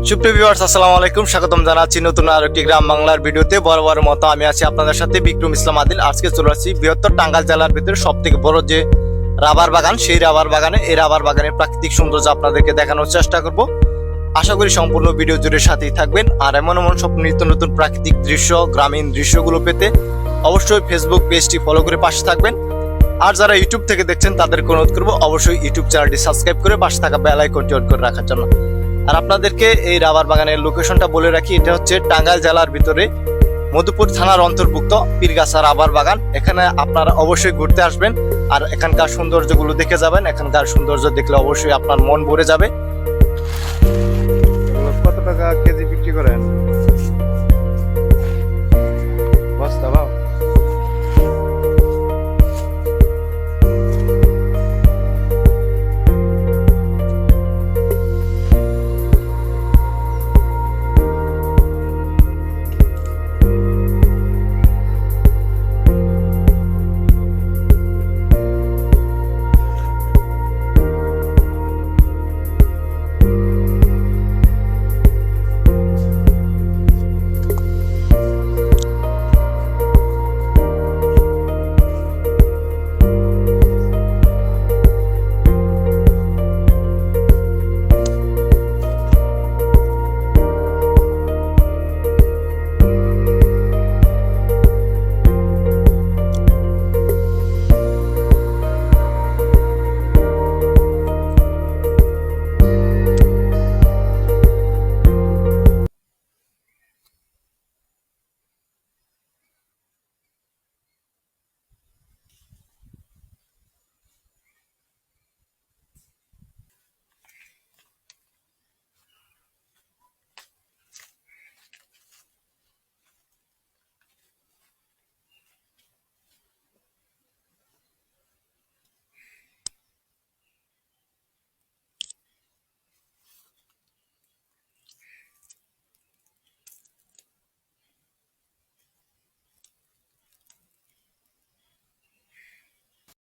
সুপ্রিয় ভিউয়ার্স, আসসালামু আলাইকুম। স্বাগতম জানাচ্ছি নতুন আরেকটি গ্রাম বাংলার ভিডিওতে। বরাবরের মতো আমি আছি আপনাদের সাথে বিক্রম ইসলাম আদিল। আজকে চলে আসছি বৃহত্তর টাঙ্গাইল জেলার ভিতরে সব থেকে বড় যে রাবার বাগান, সেই রাবার বাগানে। এই রাবার বাগানের প্রাকৃতিক সৌন্দর্য আপনাদেরকে দেখানোর চেষ্টা করব। আশা করি সম্পূর্ণ ভিডিও জুড়ে সাথেই থাকবেন। আর এমন এমন সব নিত্য নতুন প্রাকৃতিক দৃশ্য, গ্রামীণ দৃশ্যগুলো পেতে অবশ্যই ফেসবুক পেজটি ফলো করে পাশে থাকবেন। আর যারা ইউটিউব থেকে দেখছেন তাদেরকে অনুরোধ করবো অবশ্যই ইউটিউব চ্যানেলটি সাবস্ক্রাইব করে পাশে থাকা বেল আইকনটি অন করে রাখার জন্য। আর আপনাদেরকে এই রাবার বাগানের লোকেশনটা বলে রাখি, এটা হচ্ছে টাঙ্গাইল জেলার ভিতরে মধুপুর থানার অন্তর্ভুক্ত পীরগাছা রাবার বাগান। এখানে আপনারা অবশ্যই ঘুরতে আসবেন আর এখানকার সৌন্দর্যগুলো দেখে যাবেন। এখানকার সৌন্দর্য দেখলে অবশ্যই আপনার মন ভরে যাবে। কত টাকা কেজি বিক্রি করেন?